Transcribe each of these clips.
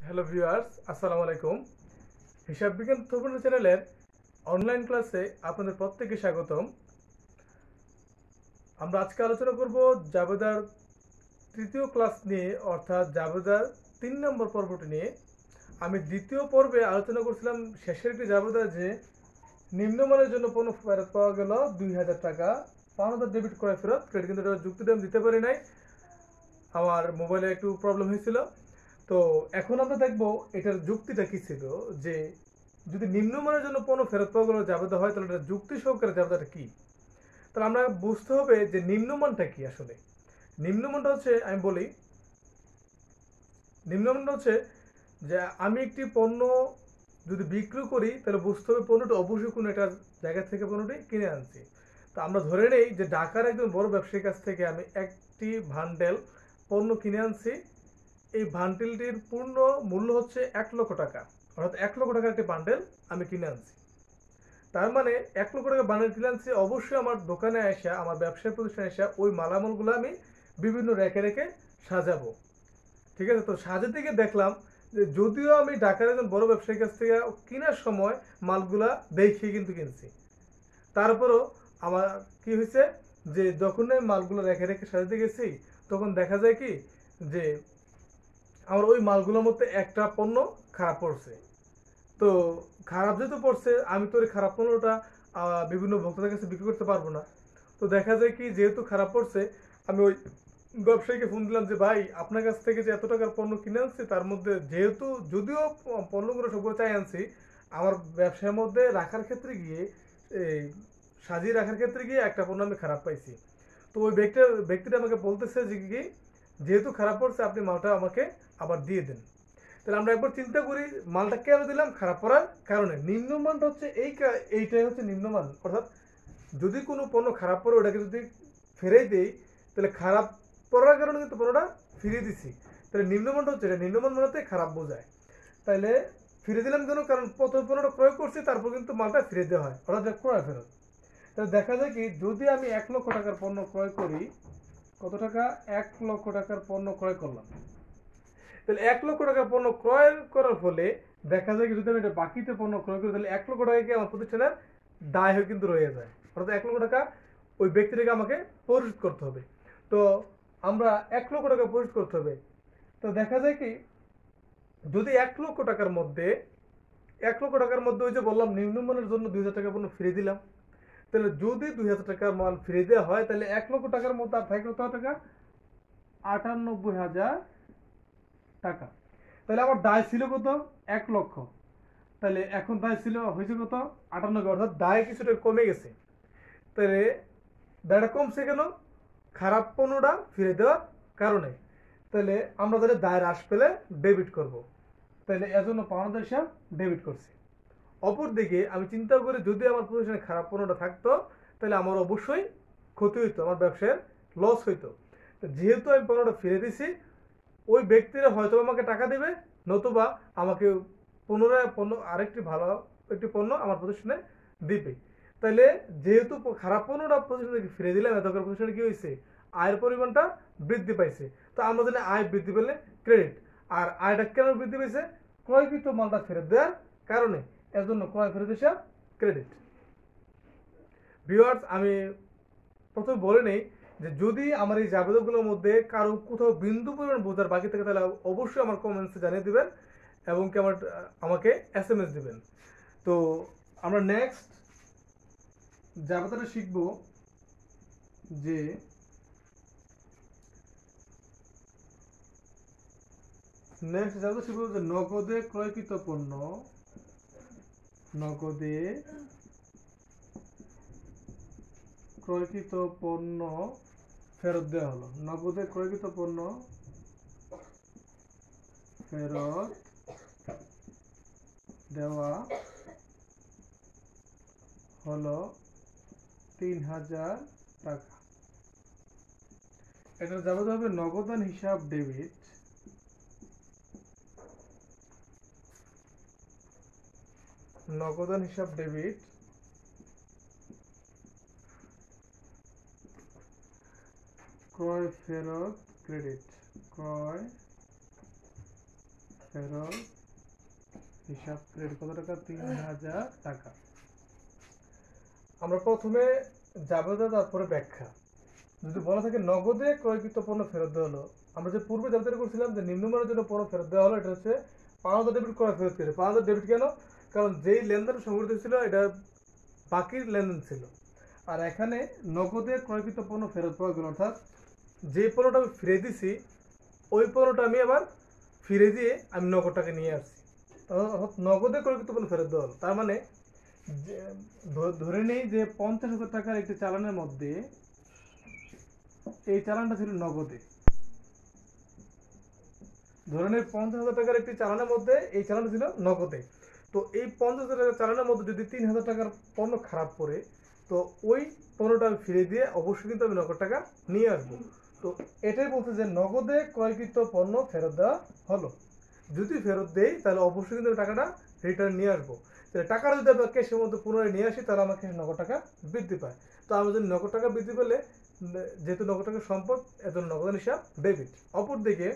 Hello viewers, আসসালামু আলাইকুম। হিসাব বিজ্ঞান তথ্যপ্রযুক্তি চ্যানেলের অনলাইন ক্লাসে আপনাদের প্রত্যেককে স্বাগতম। আমরা আজকে আলোচনা করব জাবেদার তৃতীয় ক্লাস নিয়ে, অর্থাৎ জাবেদার 3 নম্বর পর্বটি নিয়ে। আমি দ্বিতীয় পর্বে আলোচনা করছিলাম শেষের একটি জাবেদা, যে নিম্নমানের জন্য পণ্য ফেরত পাওয়া গেল 2000 টাকা, পাওনাদার ডেবিট করে ফেরত ক্রেডিট, কিন্তু এটা যুক্তিটা আমি দিতে পারি নাই, আমার মোবাইলে একটু প্রবলেম হয়েছিল। তো এখন আমরা দেখব এটার যুক্তিটা কি ছিল, যে যদি নিম্নমানের জন্য পণ্য ফেরত পাওয়া গেলে জাবেদা হয়, তাহলে এটা যুক্তি সহকারে জাবেদাটা কি। তাহলে আমরা বুঝতে হবে যে নিম্নমানটা কি। আসলে নিম্নমানটা হচ্ছে, আমি বলি, নিম্নমানটা হচ্ছে যে আমি একটি পণ্য যদি বিক্রি করি, তাহলে বুঝতে হবে পণ্যটা অবশ্যই কোনো একটা জায়গা থেকে পণ্যটি কিনে আনছি। তো আমরা ধরে নেই যে ঢাকার একজন বড় ব্যবসায়ীর কাছ থেকে আমি একটি ভান্ডেল পণ্য কিনে আনছি। এই বান্ডেলটির পূর্ণ মূল্য হচ্ছে 1 লক্ষ টাকা, অর্থাৎ 1 লক্ষ টাকার একটি বান্ডেল আমি কিনে আনছি। তার মানে 1 লক্ষ টাকা বান্ডেল কিনে আনছি, অবশ্যই আমার দোকানে আসা, আমার ব্যবসায় প্রতিষ্ঠানে আসা ওই মালামালগুলো আমি বিভিন্ন রেখে রেখে সাজাবো। ঠিক আছে, তো সাজাতে গিয়ে দেখলাম যে যদিও আমি ঢাকার একজন বড় ব্যবসায়ীর কাছ থেকে কেনার সময় মালগুলা দেখে কিন্তু কিনছি, তারপরও আমার কি হয়েছে, যে যখন আমি মালগুলো রেখে রেখে সাজাতে গেছি, তখন দেখা যায় কি যে আমার ওই মালগুলোর মধ্যে একটা পণ্য খারাপ পড়ছে। তো খারাপ যেহেতু পড়ছে, আমি তো ওই খারাপ পণ্যটা বিভিন্ন ভক্তদের কাছে বিক্রি করতে পারবো না। তো দেখা যায় কি, যেহেতু খারাপ পড়ছে, আমি ওই ব্যবসায়ীকে ফোন দিলাম যে ভাই, আপনার কাছ থেকে যে এত টাকার পণ্য কিনে আনছি, তার মধ্যে যেহেতু যদিও পণ্যগুলো সবগুলো চাই আনছি, আমার ব্যবসার মধ্যে রাখার ক্ষেত্রে গিয়ে, এই সাজিয়ে রাখার ক্ষেত্রে গিয়ে একটা পণ্য আমি খারাপ পাইছি। তো ওই ব্যক্তিটা আমাকে বলতেছে যে কি, যেহেতু খারাপ পড়ছে, আপনি মালটা আমাকে আবার দিয়ে দেন। তাহলে আমরা একবার চিন্তা করি, মালটা কেন দিলাম? খারাপ পড়ার কারণে। নিম্নমানটা হচ্ছে এইটাই হচ্ছে নিম্নমান। অর্থাৎ যদি কোনো পণ্য খারাপ পড়ে, ওটাকে যদি ফেরে দেই, তাহলে খারাপ পড়ার কারণে কিন্তু পণ্যটা ফিরিয়ে দিছি। তাহলে নিম্নমানটা হচ্ছে এটা, নিম্নমান মানতে খারাপ বোঝায়। তাইলে ফিরে দিলাম কেন? কারণ প্রথম পণ্যটা ক্রয় করছি, তারপর কিন্তু মালটা ফিরে দেওয়া হয়, অর্থাৎ ক্রয় ফেরত। তাহলে দেখা যায় কি, যদি আমি 1 লক্ষ টাকার পণ্য ক্রয় করি, কত টাকা? 1 লক্ষ টাকার পণ্য ক্রয় করলাম। তাহলে 1 লক্ষ টাকার পণ্য ক্রয় করার ফলে দেখা যায় কি, যদি আমি এটা বাকিতে পণ্য ক্রয় করি, তাহলে 1 লক্ষ টাকা কি আমার প্রতিষ্ঠানের দায় হয়ে কিন্তু রয়ে যায়। অর্থাৎ 1 লক্ষ টাকা ওই ব্যক্তিটাকে আমাকে পরিশোধ করতে হবে। তো আমরা 1 লক্ষ টাকা পরিশোধ করতে হবে। তো দেখা যায় কি, যদি 1 লক্ষ টাকার মধ্যে 1 লক্ষ টাকার মধ্যে ওই যে বললাম নিম্নমানের জন্য 2000 টাকা পণ্য ফিরে দিলাম, তাহলে যদি 2000 টাকার মাল ফিরে দেওয়া হয়, তাহলে 1 লক্ষ টাকার মধ্যে আর থাকে কত টাকা? 98,000 টাকা। তাহলে আমার দায় ছিল কত? 1 লক্ষ। তাহলে এখন দায় ছিল হয়েছে কত? 98, অর্থাৎ দায় কিছুটা কমে গেছে। তাহলে দায়টা কমছে কেন? খারাপ পণ্যটা ফিরে দেওয়ার কারণে। তাহলে আমরা তাহলে দায় হ্রাস পেলে ডেবিট করব। তাহলে এজন্য পাওনাদার হিসাব ডেবিট করছি। অপরদিকে আমি চিন্তা করি, যদি আমার প্রতিষ্ঠানে খারাপ পণ্যটা থাকতো, তাহলে আমার অবশ্যই ক্ষতি হইতো, আমার ব্যবসার লস হইতো। যেহেতু আমি পণ্যটা ফিরে দিছি, ওই ব্যক্তিরা হয়তো আমাকে টাকা দেবে, নতুবা আমাকে পুনরায় পণ্য, আরেকটি ভালো একটি পণ্য আমার প্রতিষ্ঠানে দিবে। তাইলে যেহেতু খারাপ পণ্যটা প্রতিষ্ঠানকে ফিরে দিলাম, এত করে প্রতিষ্ঠানে কি হয়েছে? আয়ের পরিমাণটা বৃদ্ধি পাইছে। তো আমরা জানি আয় বৃদ্ধি পেলে ক্রেডিট। আর আয়টা কেন বৃদ্ধি পেয়েছে? ক্রয়কৃত মালটা ফেরত দেওয়ার কারণে। এর জন্য ক্রয় ফেরত হিসাব ক্রেডিট। ভিউয়ার্স, আমি প্রথমে বলে নেই যে যদি আমার এই জাবেদাগুলোর মধ্যে কারো কোথাও বিন্দু পরিমাণ বোঝার বাকি থাকে, তাহলে অবশ্যই আমার কমেন্টসে জানিয়ে দিবেন, এবং কি আমাকে SMS দিবেন। তো আমরা নেক্সট জাবেদাটা শিখব, যে নেক্সট জাবেদা শিখব যে নগদে ক্রয়কৃত পণ্য, নগদে ক্রয়কৃত পণ্য ফেরত দেওয়া হলো। নগদে ক্রয়কৃত পণ্য ফেরত দেওয়া হলো 3000 টাকা। এটা যাবে হবে নগদান হিসাব ডেবিট, নগদান হিসাব ডেবিট, ক্রয় ফেরত ক্রেডিট, ক্রয় ফেরত হিসাব ক্রেডিট কত টাকা? 3000 টাকা। আমরা প্রথমে জাবেদা তারপরে ব্যাখ্যা। যদি বলা থাকে নগদে ক্রয়কৃত পণ্য ফেরত দেওয়া হলো, আমরা যে পূর্বে জাবেদা করছিলাম যে নিম্নমানের জন্য পণ্য ফেরত দেওয়া হলো, এটা হচ্ছে 5000 ডেবিট ক্রয় ফেরত করে। 5000 ডেবিট কেন? কারণ যেই লেনদেন সংগঠিত ছিল এটা বাকির লেনদেন ছিল। আর এখানে নগদে ক্রয়কৃত পণ্য ফেরত পাওয়া গেল, অর্থাৎ যে পণ্যটা আমি ফিরে দিছি ওই পণ্যটা আমি আবার ফিরে দিয়ে আমি নগদ টাকা নিয়ে আসছি, অর্থাৎ নগদে ক্রয়কৃত পণ্য ফেরত দেওয়া হলো। তার মানে ধরে নেই যে 50,000 টাকার একটি চালানের মধ্যে এই চালানটা ছিল নগদে। ধরে নেই 50,000 টাকার একটি চালানের মধ্যে এই চালানটা ছিল নগদে। তো এই 50,000 টাকার চালানের মধ্যে যদি 3,000 টাকার পণ্য খারাপ পড়ে, তো ওই পণ্যটা আমি ফিরে দিয়ে অবশ্যই কিন্তু আমি নগদ টাকা নিয়ে আসবো। তো এটাই বলছে যে নগদে ক্রয়কৃত পণ্য ফেরত দেওয়া হলো। যদি ফেরত দেই তাহলে অবশ্যই কিন্তু টাকাটা রিটার্ন নিয়ে আসবো। তাহলে টাকাটা যদি আমরা ক্যাশের মধ্যে পুনরায় নিয়ে আসি তাহলে আমার ক্যাশে নগদ টাকা বৃদ্ধি পায়। তো আমরা যদি নগদ টাকা বৃদ্ধি পেলে, যেহেতু নগদ টাকা সম্পদ, এত নগদ হিসাব ডেবিট। অপরদিকে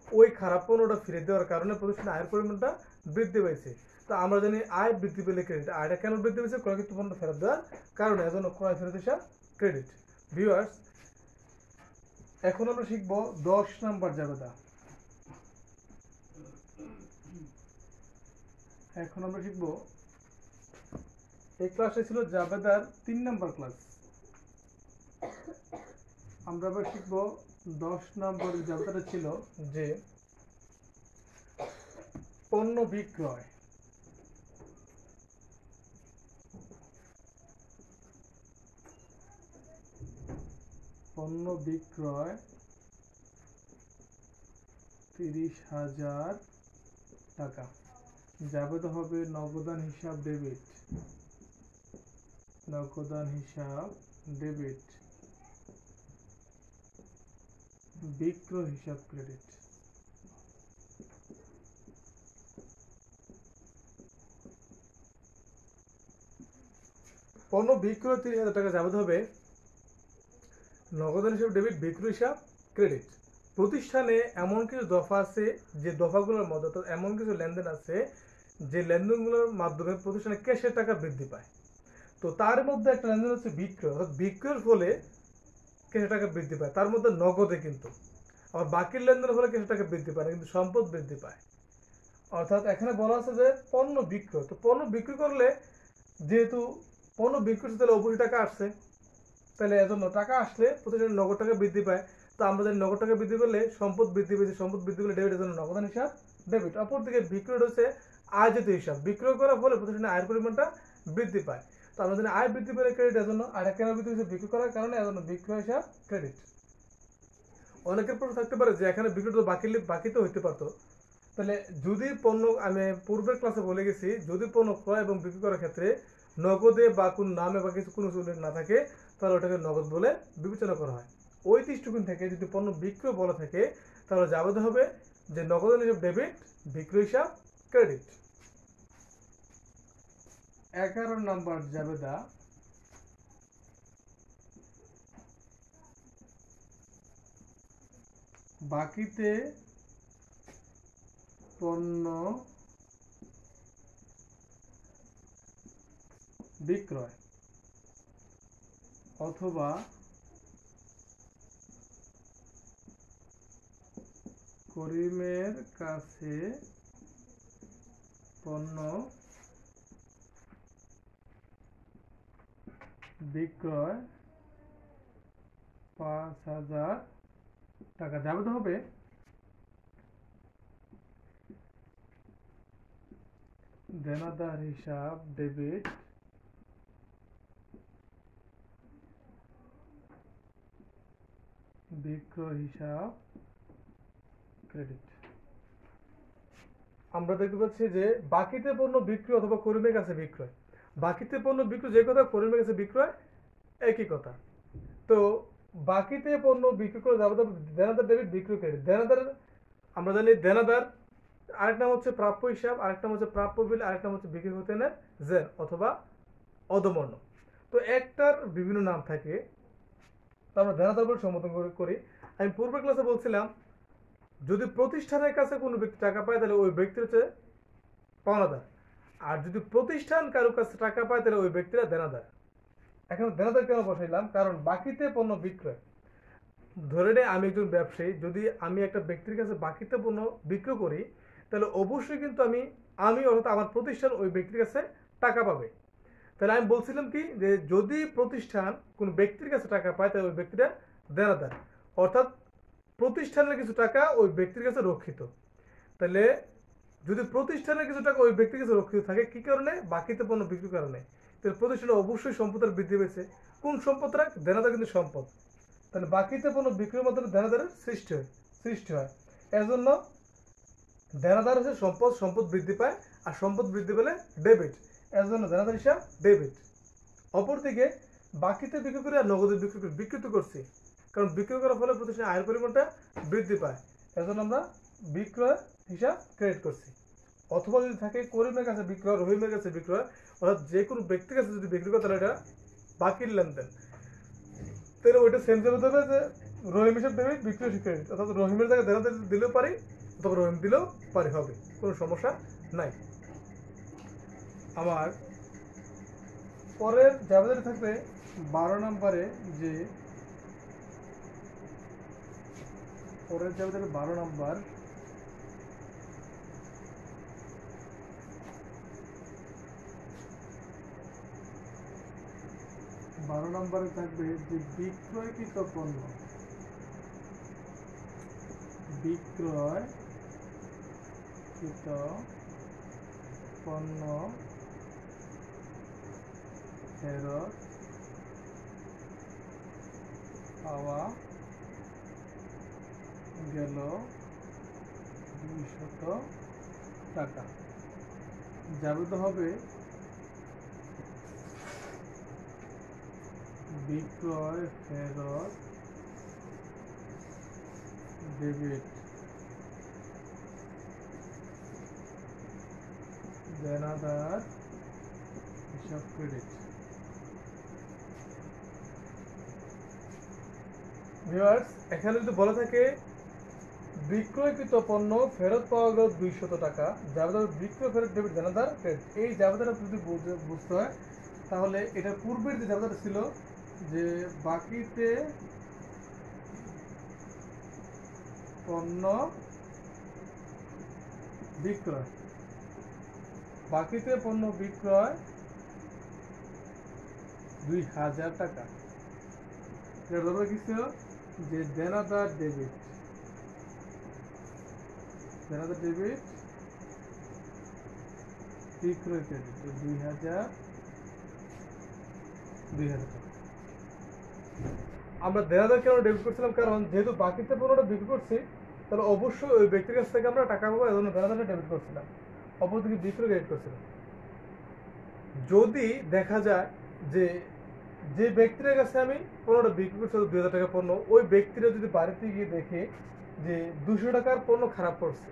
ওই খারাপ পণ্যটা ফিরে দেওয়ার কারণে প্রতিষ্ঠানের আয়ের পরিমাণটা বৃদ্ধি পেয়েছে। তো আমরা জানি আয় বৃদ্ধি পেলে ক্রেডিট। আয়টা কেন বৃদ্ধি পেয়েছে? ক্রয়কৃত পণ্য ফেরত দেওয়ার কারণে, এজন্য ক্রয় ফেরত হিসাব ক্রেডিট। ভিউয়ার্স, এখন আমরা শিখব 10 নাম্বার জাবেদা। এখন আমরা শিখব, এই ক্লাসে ছিল জাবেদার 3 নাম্বার ক্লাস। আমরা আবার শিখব 10 নাম্বার জাবেদাটা ছিল যে পণ্য বিক্রয়। পণ্য বিক্রয় 30,000 টাকা। জাবেদা হবে নগদান হিসাব ডেবিট। নগদান হিসাব ডেবিট। বিক্রয় হিসাব ক্রেডিট। পণ্য বিক্রয় 30,000 টাকা জাবেদা হবে নগদান হিসাব ডেবিট, বিক্রয় হিসাব ক্রেডিট। প্রতিষ্ঠানে এমন কিছু দফা আছে যে দফাগুলোর মধ্যে, তো এমন কিছু লেনদেন আছে যে লেনদেনগুলোর মাধ্যমে প্রতিষ্ঠানে ক্যাশের টাকা বৃদ্ধি পায়। তো তার মধ্যে একটা লেনদেন হচ্ছে বিক্রয়, অর্থাৎ বিক্রয়ের ফলে ক্যাশের টাকা বৃদ্ধি পায়, তার মধ্যে নগদে কিন্তু। আবার বাকির লেনদেন ফলে ক্যাশের টাকা বৃদ্ধি পায় না, কিন্তু সম্পদ বৃদ্ধি পায়। অর্থাৎ এখানে বলা আছে যে পণ্য বিক্রয়, তো পণ্য বিক্রি করলে যেহেতু পণ্য বিক্রি করছে তাহলে অবশ্যই টাকা আসছে, তাহলে এজন্য টাকা আসলে প্রতিষ্ঠানের নগদ টাকা বৃদ্ধি পায়। তো আমরা জানি নগদ টাকা বৃদ্ধি পেলে সম্পদ বৃদ্ধি পেয়েছে, সম্পদ বৃদ্ধি পেলে ডেবিটের জন্য নগদান হিসাব ডেবিট। অপরদিকে বিক্রয় হচ্ছে আয়োজিত হিসাব, বিক্রয় করার ফলে প্রতিষ্ঠানের আয়ের পরিমাণটা বৃদ্ধি পায়। তো আমরা জানি আয় বৃদ্ধি পেলে ক্রেডিট, এজন্য আয়টা কেন বৃদ্ধি হয়েছে? বিক্রি করার কারণে, এজন্য বিক্রয় হিসাব ক্রেডিট। অনেকের প্রশ্ন থাকতে পারে যে এখানে বিক্রয় তো বাকি তো হইতে পারতো, তাহলে যদি পণ্য, আমি পূর্বের ক্লাসে বলে গেছি, যদি পণ্য ক্রয় এবং বিক্রি করার ক্ষেত্রে নগদে বা কোন নামে বা কিছু কোনো উল্লেখ না থাকে তাহলে ওটাকে নগদ বলে বিবেচনা করা হয়। ওই দৃষ্টিকোণ থেকে যদি পণ্য বিক্রয় বলা থাকে তাহলে জাবেদা হবে যে নগদান হিসাব ডেবিট, বিক্রয় হিসাব ক্রেডিট। 11 নাম্বার জাবেদা, বাকিতে পণ্য বিক্রয় অথবা করিমের কাছে পণ্য বিক্রয় 5,000 টাকা। জাবেদা হবে দেনাদার হিসাব ডেবিট, বিক্রয় হিসাব ক্রেডিট। আমরা দেখতে পাচ্ছি যে বাকিতে পণ্য বিক্রি অথবা করিমের কাছে বিক্রয়। বাকিতে পণ্য বিক্রি যে কথা, করিমের কাছে বিক্রয় একই কথা। তো বাকিতে পণ্য বিক্রি করে যাবে দেনাদার ডেবিট, বিক্রয় ক্রেডিট। দেনাদার আমরা জানি দেনাদার আরেক নাম হচ্ছে প্রাপ্য হিসাব, আরেক নাম হচ্ছে প্রাপ্য বিল, আরেক নাম হচ্ছে বিক্রি হতে নেন জেন অথবা অধমর্ণ। তো একটার বিভিন্ন নাম থাকে, তো আমরা দেনাদার বলে সম্বোধন করি। আমি পূর্বের ক্লাসে বলছিলাম যদি প্রতিষ্ঠানের কাছে কোনো ব্যক্তি টাকা পায় তাহলে ওই ব্যক্তির হচ্ছে পাওনাদার, আর যদি প্রতিষ্ঠান কারো কাছে টাকা পায় তাহলে ওই ব্যক্তিরা দেনাদার। এখন দেনাদার কেন বসাইলাম, কারণ বাকিতে পণ্য বিক্রয়, ধরে নেই আমি একজন ব্যবসায়ী, যদি আমি একটা ব্যক্তির কাছে বাকিতে পণ্য বিক্রয় করি তাহলে অবশ্যই কিন্তু আমি অর্থাৎ আমার প্রতিষ্ঠান ওই ব্যক্তির কাছে টাকা পাবে। তাহলে আমি বলছিলাম কি, যে যদি প্রতিষ্ঠান কোন ব্যক্তির কাছে টাকা পায় তাহলে ওই ব্যক্তিটা দেনাদার, অর্থাৎ প্রতিষ্ঠানের কিছু টাকা ওই ব্যক্তির কাছে রক্ষিত। তাহলে যদি প্রতিষ্ঠানের কিছু টাকা ওই ব্যক্তির কাছে রক্ষিত থাকে কি কারণে, বাকিতে পণ্য বিক্রির কারণে, তাহলে প্রতিষ্ঠানে অবশ্যই সম্পদের বৃদ্ধি পেয়েছে। কোন সম্পদটা, দেনাদার কিন্তু সম্পদ, তাহলে বাকিতে পণ্য বিক্রির মাধ্যমে দেনাদারের সৃষ্টি হয়। এর জন্য দেনাদার হচ্ছে সম্পদ বৃদ্ধি পায়, আর সম্পদ বৃদ্ধি পেলে ডেবিট, এর জন্য দেনাদার হিসাব ডেবিট। অপরদিকে বাকিতে বিক্রি করে আর নগদে বিকৃত করছি, কারণ বিক্রয় করার ফলে প্রতিষ্ঠানের আয়ের পরিমাণটা বৃদ্ধি পায়, এর জন্য আমরা বিক্রয় হিসাব ক্রেডিট করছি। অথবা যদি থাকে করিমের কাছে বিক্রয়, রহিমের কাছে বিক্রয়, অর্থাৎ যে কোনো ব্যক্তির কাছে যদি বিক্রি করে তাহলে এটা বাকির লেনদেন, তাহলে ওইটা সেম সেম হতে হবে যে রহিম হিসাব ডেবিট, বিক্রয় হিসাব ক্রেডিট, অর্থাৎ রহিমের জায়গায় দেনাদার দিলেও পারি অথবা রহিম দিলেও পারি, হবে, কোনো সমস্যা নাই। আমার পরের জাবেদারি থাকবে 12 নম্বরে, যে পরের জাবেদারি 12 নম্বর, নম্বরে থাকবে যে বিক্রয়কৃত পণ্য ফেরত পাওয়া গেল 200 টাকা। জাবেদা হবে বিক্রয় ফেরত ডেবিট, দেনাদার হিসাব ক্রেডিট। ভিউয়ার্স, এখানে যদি বলা থাকে বিক্রয়কৃত পণ্য ফেরত পাওয়া গেল 200 টাকা, জাবেদা বিক্রয় ফেরত ডেবিট, দেনাদার ক্রেডিট, এই জাবেদাটা যদি বুঝতে হয় তাহলে এটা পূর্বের যে জাবেদাটা ছিল যে বাকিতে পণ্য বিক্রয়, 2000 টাকা, এর ব্যাপারে কি ছিল যে দেনাদার ডেবিট, বিক্রয় ক্রেডিট 2000 টাকা। আমরা দেনাদার কেন ডেবিট করছিলাম, কারণ যেহেতু বাকিতে পণ্যটা বিক্রি করছি তাহলে অবশ্যই ওই ব্যক্তির কাছ থেকে আমরা টাকা পাবো, এজন্য দেনাদারটা ডেবিট করছিলাম, অপরদিকে বিক্রয় ক্রেডিট করছিলাম। যদি দেখা যায় যে ব্যক্তির কাছে আমি পণ্যটা বিক্রি করছি 2000 টাকা পণ্য, ওই ব্যক্তিরা যদি বাড়িতে গিয়ে দেখে যে 200 টাকার পণ্য খারাপ পড়ছে,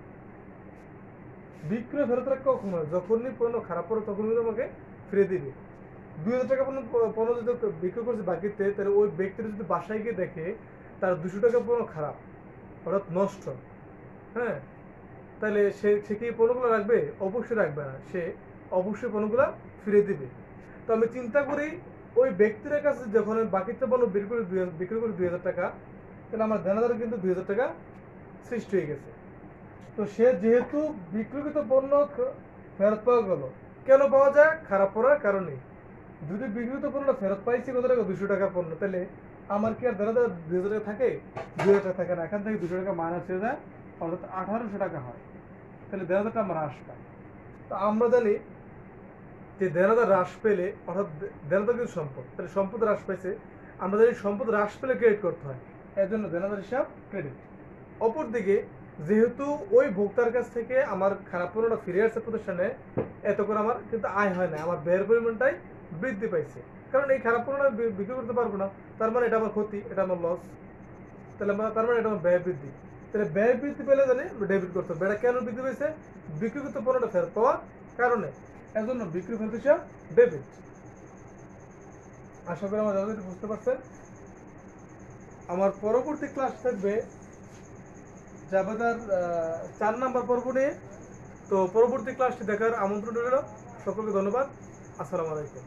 বিক্রয় ফেরত রাখা কখন হয়, যখনই পণ্য খারাপ পড়ে তখন কিন্তু আমাকে ফিরে দিবে। 2000 টাকা পণ্য যদি বিক্রি করছে বাকিতে, তাহলে ওই ব্যক্তিরা যদি বাসায় গিয়ে দেখে তার 200 টাকা পণ্য খারাপ অর্থাৎ নষ্ট, হ্যাঁ, তাহলে সে কি পণ্যগুলো রাখবে? অবশ্যই রাখবে না, সে অবশ্যই পণ্যগুলো ফিরে দিবে। তো আমি চিন্তা করি ওই ব্যক্তির কাছে যখন আমি বাকিতে পণ্য বিক্রি করি 2000 টাকা, তাহলে আমার দেনাদারে কিন্তু 2000 টাকা সৃষ্টি হয়ে গেছে। তো সে যেহেতু বিক্রিকৃত পণ্য ফেরত পাওয়া গেল, কেন পাওয়া যায়? খারাপ পড়ার কারণে। যদি বিক্রিত পণ্যটা ফেরত পাইছি কত টাকা? 200 টাকার পণ্য, তাহলে আমার কি আর দেনাদার 2000 টাকা থাকে? 2000 টাকা থাকে না, এখান থেকে 200 টাকা মাইনাস হয়ে যায়, অর্থাৎ 1800 টাকা হয়, তাহলে দেনাদারটা আমার হ্রাস পায়। তো আমরা জানি যে দেনাদার হ্রাস পেলে, অর্থাৎ দেনাদার কিন্তু সম্পদ, তাহলে সম্পদ হ্রাস পাইছে, আমরা জানি সম্পদ হ্রাস পেলে ক্রেডিট করতে হয়, এর জন্য দেনাদার হিসাব ক্রেডিট। অপরদিকে যেহেতু ওই ভোক্তার কাছ থেকে আমার খারাপ পণ্যটা ফিরে আসছে প্রতিষ্ঠানে, এত করে আমার কিন্তু আয় হয় না, আমার ব্যয়ের পরিমাণটাই বৃদ্ধি পাইছে, কারণ এই খারাপ পণ্যটা বিক্রি করতে পারবো না, তার মানে এটা আমার ক্ষতি, এটা আমার লস, তাহলে তার মানে এটা আমার ব্যয় বৃদ্ধি। তাহলে ব্যয় বৃদ্ধি পেলে জানি ডেবিট করতে হবে। এটা কেন বৃদ্ধি পেয়েছে? বিক্রিকৃত পণ্যটা ফেরত পাওয়ার কারণে, এর জন্য বিক্রি ফেরত হিসাব ডেবিট। আশা করি আমার দাদা বুঝতে পারছেন। আমার পরবর্তী ক্লাস থাকবে জাবেদার 4 নাম্বার পর্ব নিয়ে। তো পরবর্তী ক্লাসটি দেখার আমন্ত্রণ রইল। সকলকে ধন্যবাদ। আসসালামু আলাইকুম।